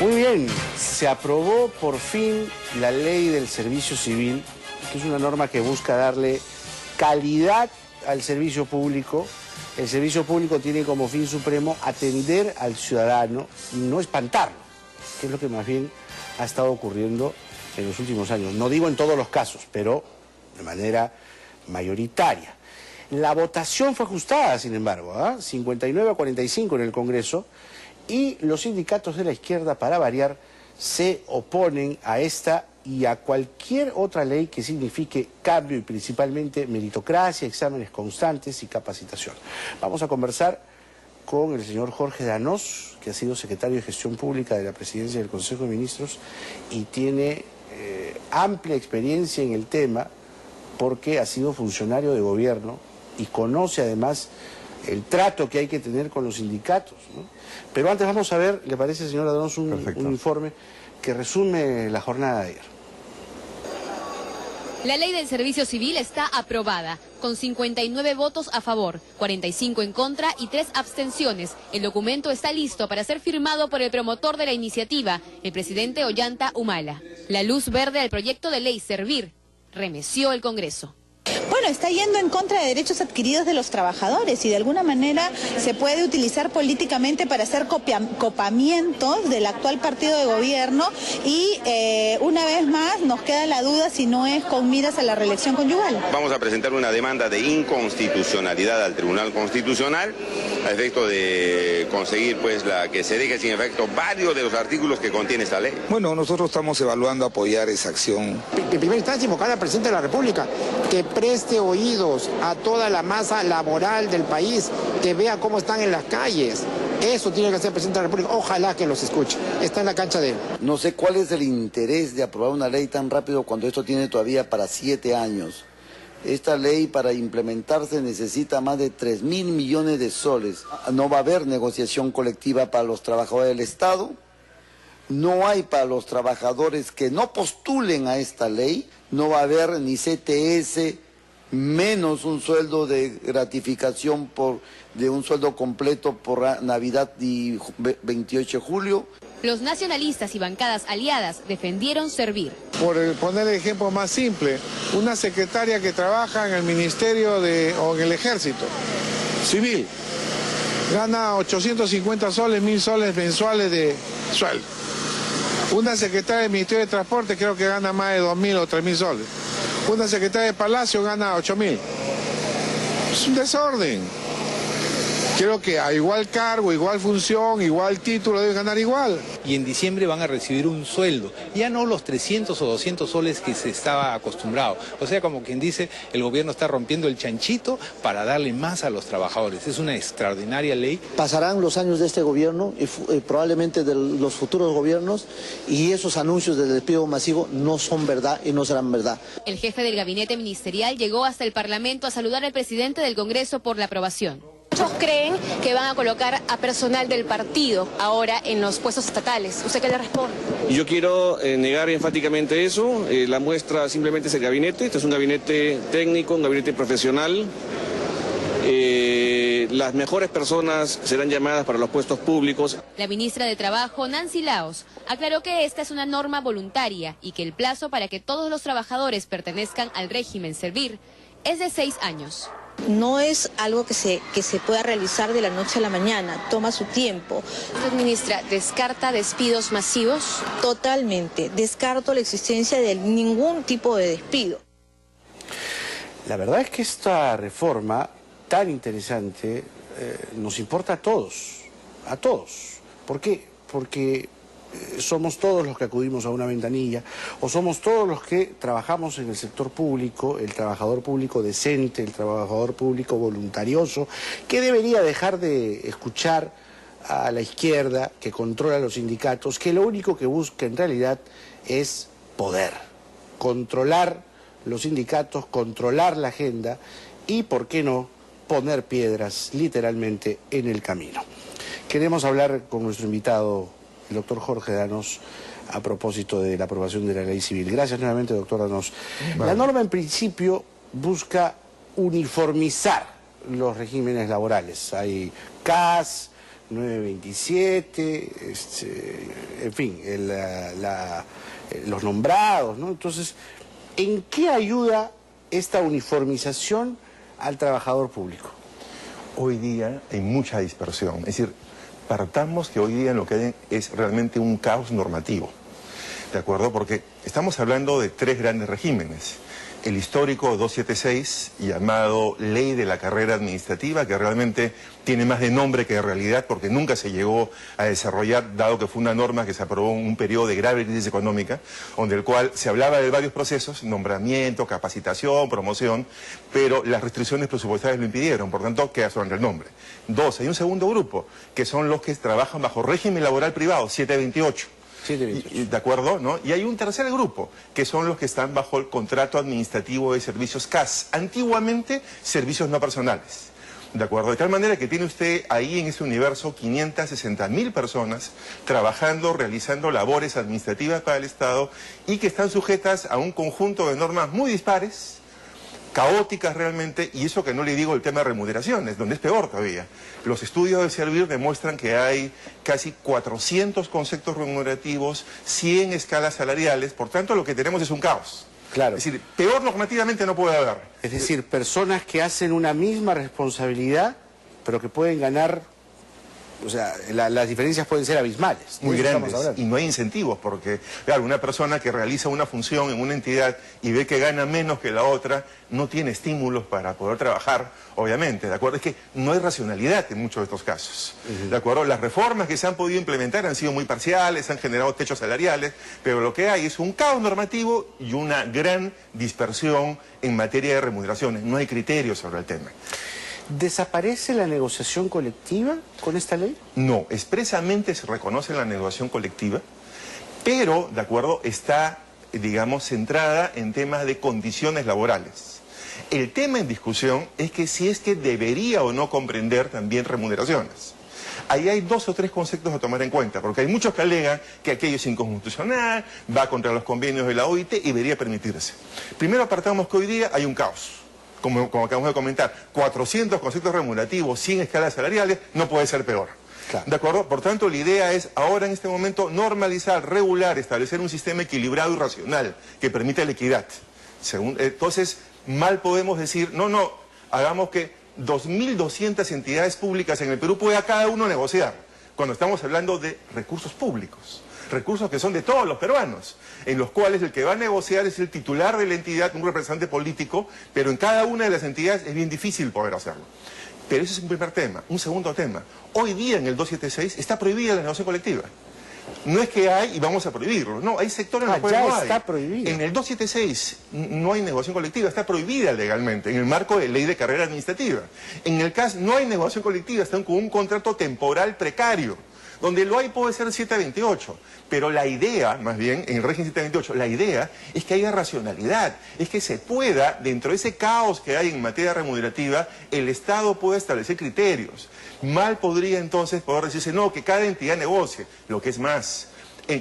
Muy bien, se aprobó por fin la ley del servicio civil, que es una norma que busca darle calidad al servicio público. El servicio público tiene como fin supremo atender al ciudadano y no espantarlo, que es lo que más bien ha estado ocurriendo en los últimos años. No digo en todos los casos, pero de manera mayoritaria. La votación fue ajustada, sin embargo, 59 a 45 en el Congreso, y los sindicatos de la izquierda, para variar, se oponen a esta y a cualquier otra ley que signifique cambio y principalmente meritocracia, exámenes constantes y capacitación. Vamos a conversar con el señor Jorge Danós, que ha sido secretario de Gestión Pública de la Presidencia del Consejo de Ministros y tiene amplia experiencia en el tema porque ha sido funcionario de gobierno y conoce además el trato que hay que tener con los sindicatos, ¿no? Pero antes vamos a ver, ¿le parece, señor Danós, un informe que resume la jornada de ayer? La ley del servicio civil está aprobada, con 59 votos a favor, 45 en contra y 3 abstenciones. El documento está listo para ser firmado por el promotor de la iniciativa, el presidente Ollanta Humala. La luz verde al proyecto de ley Servir remeció el Congreso. Bueno, está yendo en contra de derechos adquiridos de los trabajadores y de alguna manera se puede utilizar políticamente para hacer copamientos del actual partido de gobierno y una vez más nos queda la duda si no es con miras a la reelección conyugal. Vamos a presentar una demanda de inconstitucionalidad al Tribunal Constitucional a efecto de conseguir pues que se deje sin efecto varios de los artículos que contiene esta ley. Bueno, nosotros estamos evaluando apoyar esa acción. En primera instancia invocar al presidente de la República que preste oídos a toda la masa laboral del país, que vea cómo están en las calles. Eso tiene que hacer el presidente de la República. Ojalá que los escuche. Está en la cancha de él. No sé cuál es el interés de aprobar una ley tan rápido cuando esto tiene todavía para 7 años. Esta ley, para implementarse, necesita más de 3.000 millones de soles. No va a haber negociación colectiva para los trabajadores del Estado. No hay para los trabajadores que no postulen a esta ley. No va a haber ni CTS, menos un sueldo de gratificación de un sueldo completo por Navidad y 28 de julio. Los nacionalistas y bancadas aliadas defendieron Servir. Por poner el ejemplo más simple, una secretaria que trabaja en el ministerio o en el ejército civil gana 850 soles, 1.000 soles mensuales de sueldo. Una secretaria del Ministerio de Transporte creo que gana más de 2.000 o 3.000 soles. Una secretaria de Palacio gana 8.000. Es un desorden. Creo que a igual cargo, igual función, igual título deben ganar igual. Y en diciembre van a recibir un sueldo, ya no los 300 o 200 soles que se estaba acostumbrado. O sea, como quien dice, el gobierno está rompiendo el chanchito para darle más a los trabajadores. Es una extraordinaria ley. Pasarán los años de este gobierno y probablemente de los futuros gobiernos, y esos anuncios de despido masivo no son verdad y no serán verdad. El jefe del gabinete ministerial llegó hasta el Parlamento a saludar al presidente del Congreso por la aprobación. Muchos creen que van a colocar a personal del partido ahora en los puestos estatales. ¿Usted qué le responde? Yo quiero negar enfáticamente eso. La muestra simplemente es el gabinete. Este es un gabinete técnico, un gabinete profesional. Las mejores personas serán llamadas para los puestos públicos. La ministra de Trabajo, Nancy Laos, aclaró que esta es una norma voluntaria y que el plazo para que todos los trabajadores pertenezcan al régimen Servir es de 6 años. No es algo que se pueda realizar de la noche a la mañana, toma su tiempo. ¿Usted, ministra, descarta despidos masivos? Totalmente, descarto la existencia de ningún tipo de despido. La verdad es que esta reforma tan interesante nos importa a todos, a todos. ¿Por qué? Porque somos todos los que acudimos a una ventanilla, o somos todos los que trabajamos en el sector público, el trabajador público decente, el trabajador público voluntarioso, que debería dejar de escuchar a la izquierda que controla los sindicatos, que lo único que busca en realidad es poder, controlar los sindicatos, controlar la agenda y, ¿por qué no?, poner piedras literalmente en el camino. Queremos hablar con nuestro invitado, el doctor Jorge Danós, a propósito de la aprobación de la ley civil. Gracias nuevamente, doctor Danós. Vale. La norma en principio busca uniformizar los regímenes laborales. Hay CAS, 927, en fin, los nombrados, ¿no? Entonces, ¿en qué ayuda esta uniformización al trabajador público? Hoy día hay mucha dispersión, es decir, partamos que hoy día lo que hay es realmente un caos normativo, ¿de acuerdo? Porque estamos hablando de tres grandes regímenes. El histórico 276, llamado Ley de la Carrera Administrativa, que realmente tiene más de nombre que de realidad porque nunca se llegó a desarrollar, dado que fue una norma que se aprobó en un periodo de grave crisis económica, donde el cual se hablaba de varios procesos, nombramiento, capacitación, promoción, pero las restricciones presupuestarias lo impidieron, por tanto queda solamente el nombre. Dos, hay un segundo grupo, que son los que trabajan bajo régimen laboral privado, 728. ¿De acuerdo? ¿No? Y hay un tercer grupo, que son los que están bajo el contrato administrativo de servicios CAS, antiguamente servicios no personales. ¿De acuerdo? De tal manera que tiene usted ahí en ese universo 560.000 personas trabajando, realizando labores administrativas para el Estado y que están sujetas a un conjunto de normas muy dispares, caóticas realmente, y eso que no le digo el tema de remuneraciones, donde es peor todavía. Los estudios de Servir demuestran que hay casi 400 conceptos remunerativos, 100 escalas salariales, por tanto lo que tenemos es un caos. Claro. Es decir, peor normativamente no puede haber. Es decir, personas que hacen una misma responsabilidad, pero que pueden ganar, o sea, las diferencias pueden ser abismales. Muy grandes, y no hay incentivos, porque, claro, una persona que realiza una función en una entidad y ve que gana menos que la otra, no tiene estímulos para poder trabajar, obviamente, ¿de acuerdo? Es que no hay racionalidad en muchos de estos casos, ¿de acuerdo? Las reformas que se han podido implementar han sido muy parciales, han generado techos salariales, pero lo que hay es un caos normativo y una gran dispersión en materia de remuneraciones. No hay criterios sobre el tema. ¿Desaparece la negociación colectiva con esta ley? No, expresamente se reconoce la negociación colectiva, pero, de acuerdo, está, digamos, centrada en temas de condiciones laborales. El tema en discusión es que si es que debería o no comprender también remuneraciones. Ahí hay dos o tres conceptos a tomar en cuenta, porque hay muchos que alegan que aquello es inconstitucional, va contra los convenios de la OIT y debería permitirse. Primero apartamos que hoy día hay un caos. Como acabamos de comentar, 400 conceptos remunerativos, 100 escalas salariales, no puede ser peor. Claro. ¿De acuerdo? Por tanto, la idea es ahora en este momento normalizar, regular, establecer un sistema equilibrado y racional que permita la equidad. Entonces, mal podemos decir, no, hagamos que 2.200 entidades públicas en el Perú pueda cada uno negociar, cuando estamos hablando de recursos públicos. Recursos que son de todos los peruanos, en los cuales el que va a negociar es el titular de la entidad, un representante político, pero en cada una de las entidades es bien difícil poder hacerlo. Pero ese es un primer tema. Un segundo tema, hoy día en el 276 está prohibida la negociación colectiva. No es que hay y vamos a prohibirlo, no, hay sectores en los cuales no hay. Está prohibido. En el 276 no hay negociación colectiva, está prohibida legalmente, en el marco de ley de carrera administrativa. En el CAS no hay negociación colectiva, están con un contrato temporal precario. Donde lo hay puede ser 728, pero la idea, más bien, en el régimen 728, la idea es que haya racionalidad, es que se pueda, dentro de ese caos que hay en materia remunerativa, el Estado pueda establecer criterios. Mal podría entonces poder decirse, no, que cada entidad negocie, lo que es más.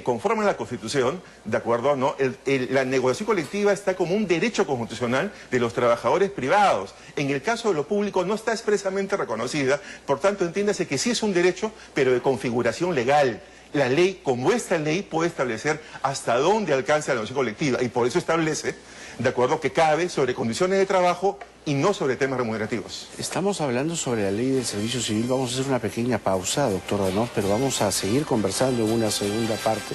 Conforme a la Constitución, ¿de acuerdo? ¿No? La negociación colectiva está como un derecho constitucional de los trabajadores privados. En el caso de lo público no está expresamente reconocida, por tanto entiéndase que sí es un derecho, pero de configuración legal. La ley, como esta ley, puede establecer hasta dónde alcanza la negociación colectiva y por eso establece, de acuerdo, que cabe sobre condiciones de trabajo y no sobre temas remunerativos. Estamos hablando sobre la ley del servicio civil, vamos a hacer una pequeña pausa, doctor Danós, pero vamos a seguir conversando en una segunda parte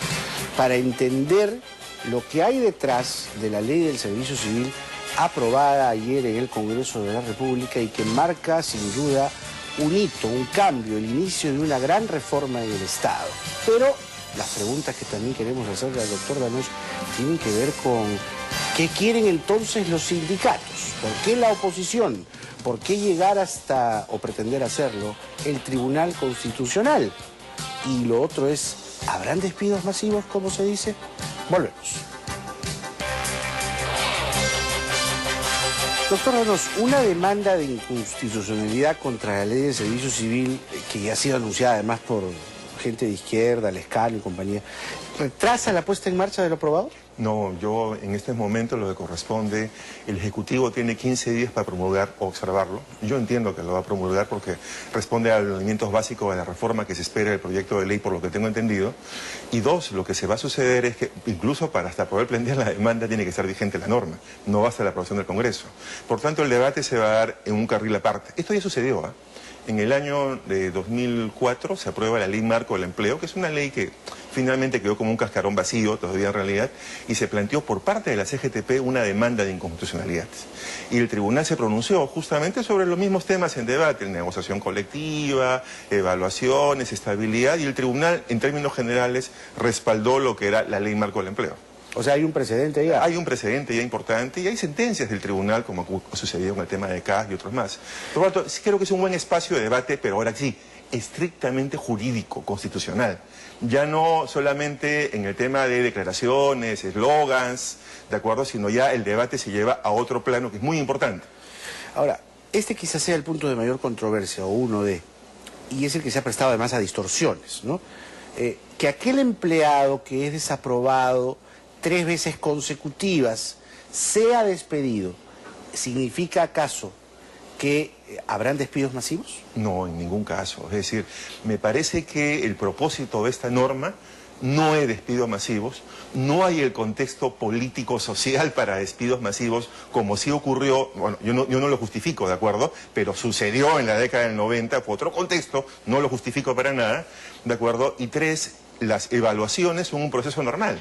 para entender lo que hay detrás de la ley del servicio civil aprobada ayer en el Congreso de la República y que marca sin duda un hito, un cambio, el inicio de una gran reforma en el Estado. Pero las preguntas que también queremos hacerle al doctor Danós tienen que ver con qué quieren entonces los sindicatos, por qué la oposición, por qué llegar hasta, o pretender hacerlo, el Tribunal Constitucional. Y lo otro es, ¿habrán despidos masivos, como se dice? Volvemos. Doctor Danós, una demanda de inconstitucionalidad contra la ley de servicio civil, que ya ha sido anunciada además por gente de izquierda, Lescano y compañía, ¿retrasa la puesta en marcha de lo aprobado? No, yo en este momento lo que corresponde, el Ejecutivo tiene 15 días para promulgar o observarlo. Yo entiendo que lo va a promulgar porque responde a los elementos básicos de la reforma que se espera del proyecto de ley, por lo que tengo entendido. Y dos, lo que se va a suceder es que incluso para hasta poder plantear la demanda tiene que estar vigente la norma, no basta la aprobación del Congreso. Por tanto, el debate se va a dar en un carril aparte. Esto ya sucedió, ¿eh? En el año de 2004 se aprueba la Ley Marco del Empleo, que es una ley que finalmente quedó como un cascarón vacío todavía en realidad, y se planteó por parte de la CGTP una demanda de inconstitucionalidad. Y el tribunal se pronunció justamente sobre los mismos temas en debate, negociación colectiva, evaluaciones, estabilidad, y el tribunal en términos generales respaldó lo que era la Ley Marco del Empleo. O sea, hay un precedente ya. Hay un precedente ya importante y hay sentencias del tribunal, como sucedió con el tema de CAS y otros más. Por lo tanto, sí creo que es un buen espacio de debate, pero ahora sí, estrictamente jurídico, constitucional. Ya no solamente en el tema de declaraciones, eslogans, ¿de acuerdo? Sino ya el debate se lleva a otro plano que es muy importante. Ahora, este quizás sea el punto de mayor controversia, o uno de, y es el que se ha prestado además a distorsiones, ¿no? Que aquel empleado que es desaprobado 3 veces consecutivas sea despedido, ¿significa acaso que habrán despidos masivos? No, en ningún caso. Es decir, me parece que el propósito de esta norma no es despidos masivos, no hay el contexto político-social para despidos masivos, como sí ocurrió, bueno, yo no lo justifico, ¿de acuerdo? Pero sucedió en la década del 90, fue otro contexto, no lo justifico para nada, ¿de acuerdo? Y 3, las evaluaciones son un proceso normal.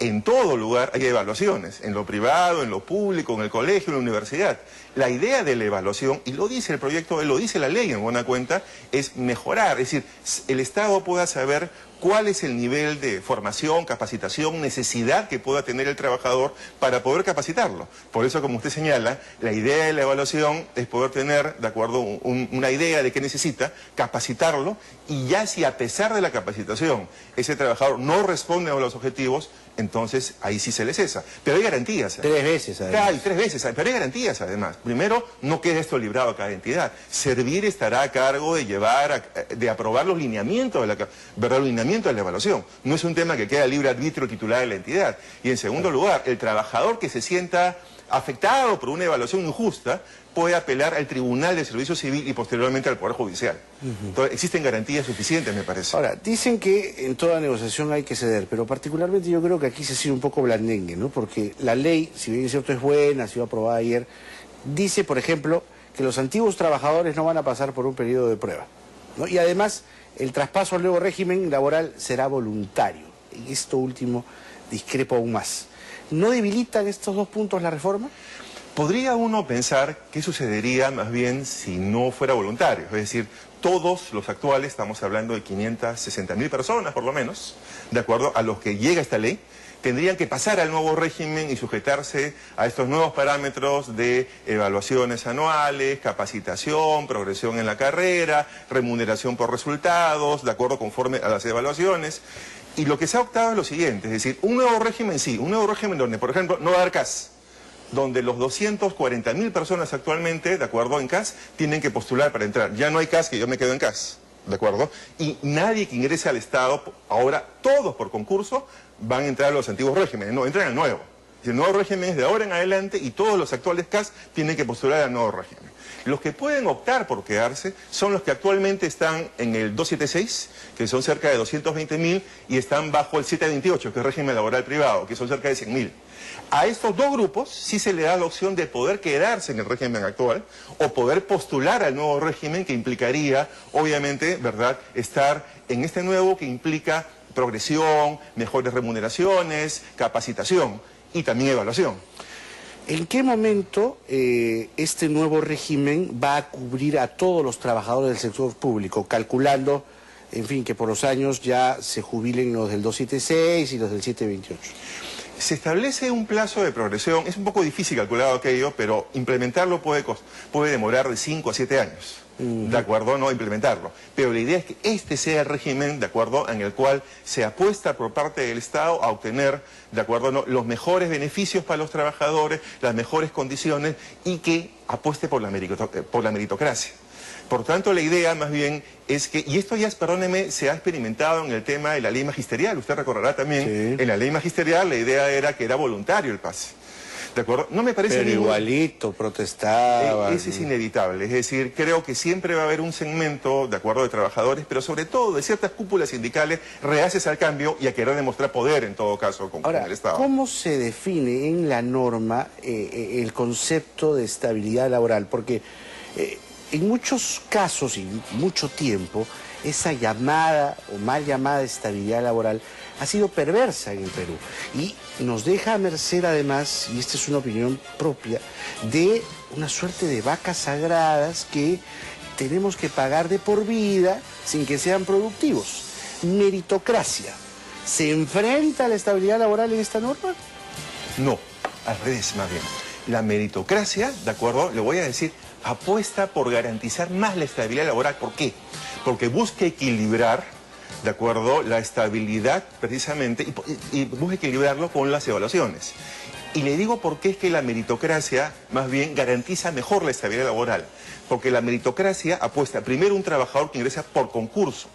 En todo lugar hay evaluaciones, en lo privado, en lo público, en el colegio, en la universidad. La idea de la evaluación, y lo dice el proyecto, lo dice la ley en buena cuenta, es mejorar, es decir, el Estado pueda saber cuál es el nivel de formación, capacitación, necesidad que pueda tener el trabajador para poder capacitarlo. Por eso, como usted señala, la idea de la evaluación es poder tener, de acuerdo, una idea de qué necesita, capacitarlo, y ya si a pesar de la capacitación ese trabajador no responde a los objetivos, entonces ahí sí se le cesa. Pero hay garantías. 3 veces, además. Claro, 3 veces, pero hay garantías, además. Primero, no queda esto librado a cada entidad. Servir estará a cargo de de aprobar los lineamientos de la evaluación. No es un tema que queda libre arbitrio titular de la entidad. Y en segundo lugar, el trabajador que se sienta afectado por una evaluación injusta puede apelar al Tribunal de Servicio Civil y posteriormente al Poder Judicial. Entonces, existen garantías suficientes, me parece. Ahora, dicen que en toda negociación hay que ceder, pero particularmente yo creo que aquí se ha sido un poco blandengue, ¿no? Porque la ley, si bien es cierto es buena, ha sido aprobada ayer, dice, por ejemplo, que los antiguos trabajadores no van a pasar por un periodo de prueba, ¿no? Y además, el traspaso al nuevo régimen laboral será voluntario. En esto último discrepo aún más. ¿No debilitan estos 2 puntos la reforma? Podría uno pensar qué sucedería más bien si no fuera voluntario. Es decir, todos los actuales, estamos hablando de 560.000 personas por lo menos, de acuerdo a los que llega esta ley, tendrían que pasar al nuevo régimen y sujetarse a estos nuevos parámetros de evaluaciones anuales, capacitación, progresión en la carrera, remuneración por resultados, de acuerdo conforme a las evaluaciones. Y lo que se ha optado es lo siguiente, es decir, un nuevo régimen sí, un nuevo régimen donde, por ejemplo, no va a haber CAS, donde los 240.000 personas actualmente, de acuerdo, en CAS, tienen que postular para entrar. Ya no hay CAS, que yo me quedo en CAS, ¿de acuerdo? Y nadie que ingrese al Estado, ahora todos por concurso, van a entrar a los antiguos regímenes, no, entran al nuevo. El nuevo régimen es de ahora en adelante y todos los actuales CAS tienen que postular al nuevo régimen. Los que pueden optar por quedarse son los que actualmente están en el 276, que son cerca de 220.000, y están bajo el 728, que es régimen laboral privado, que son cerca de 100.000. A estos 2 grupos sí se le da la opción de poder quedarse en el régimen actual o poder postular al nuevo régimen, que implicaría, obviamente, ¿verdad?, estar en este nuevo que implica progresión, mejores remuneraciones, capacitación y también evaluación. ¿En qué momento este nuevo régimen va a cubrir a todos los trabajadores del sector público, calculando, en fin, que por los años ya se jubilen los del 276 y los del 728? Se establece un plazo de progresión, es un poco difícil calcular aquello, pero implementarlo puede demorar de 5 a 7 años. ¿De acuerdo? No implementarlo. Pero la idea es que este sea el régimen, ¿de acuerdo?, en el cual se apuesta por parte del Estado a obtener, ¿de acuerdo?, no, los mejores beneficios para los trabajadores, las mejores condiciones, y que apueste por la meritocracia. Por tanto, la idea más bien es que, y esto ya, perdóneme, se ha experimentado en el tema de la ley magisterial. Usted recordará también, en la ley magisterial la idea era que era voluntario el pase. ¿De acuerdo? No me parece... Pero igualito protestaba. Eso es inevitable. Es decir, creo que siempre va a haber un segmento, de acuerdo, de trabajadores, pero sobre todo de ciertas cúpulas sindicales reacias al cambio y a querer demostrar poder, en todo caso, con el Estado. ¿Cómo se define en la norma el concepto de estabilidad laboral? Porque en muchos casos y mucho tiempo, esa llamada o mal llamada estabilidad laboral ha sido perversa en el Perú y nos deja a merced además, y esta es una opinión propia, de una suerte de vacas sagradas que tenemos que pagar de por vida sin que sean productivos. Meritocracia. ¿Se enfrenta a la estabilidad laboral en esta norma? No, al revés más bien. La meritocracia, de acuerdo, le voy a decir, apuesta por garantizar más la estabilidad laboral. ¿Por qué? Porque busca equilibrar, de acuerdo, la estabilidad precisamente, y busca equilibrarlo con las evaluaciones. Y le digo por qué es que la meritocracia más bien garantiza mejor la estabilidad laboral. Porque la meritocracia apuesta primero un trabajador que ingresa por concurso,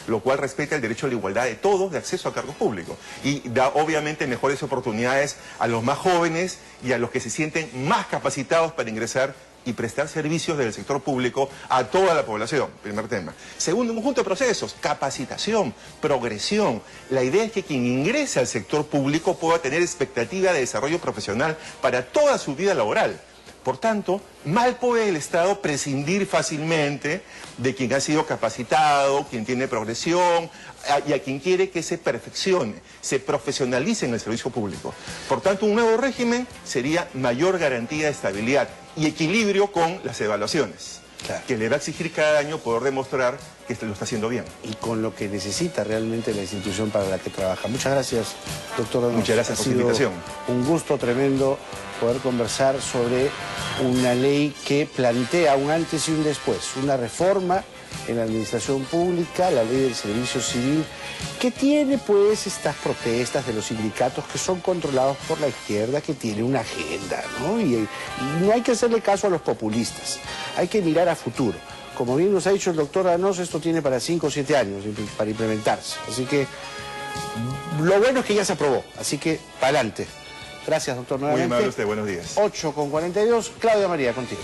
lo cual respeta el derecho a la igualdad de todos de acceso a cargos públicos y da obviamente mejores oportunidades a los más jóvenes y a los que se sienten más capacitados para ingresar y prestar servicios del sector público a toda la población, primer tema. Segundo, un conjunto de procesos, capacitación, progresión. La idea es que quien ingresa al sector público pueda tener expectativa de desarrollo profesional para toda su vida laboral. Por tanto, mal puede el Estado prescindir fácilmente de quien ha sido capacitado, quien tiene progresión y a quien quiere que se perfeccione, se profesionalice en el servicio público. Por tanto, un nuevo régimen sería mayor garantía de estabilidad y equilibrio con las evaluaciones, que le va a exigir cada año poder demostrar que lo está haciendo bien. Y con lo que necesita realmente la institución para la que trabaja. Muchas gracias, doctor Donoso. Muchas gracias por su invitación. Un gusto tremendo poder conversar sobre una ley que plantea un antes y un después, una reforma en la administración pública, la ley del servicio civil, que tiene pues estas protestas de los sindicatos que son controlados por la izquierda, que tiene una agenda, ¿no? Y no hay que hacerle caso a los populistas, hay que mirar a futuro. Como bien nos ha dicho el doctor Donoso, esto tiene para 5 o 7 años para implementarse. Así que lo bueno es que ya se aprobó, así que para adelante. Gracias, doctor, nuevamente. Muy amable usted, buenos días. 8:42, Claudia María, contigo.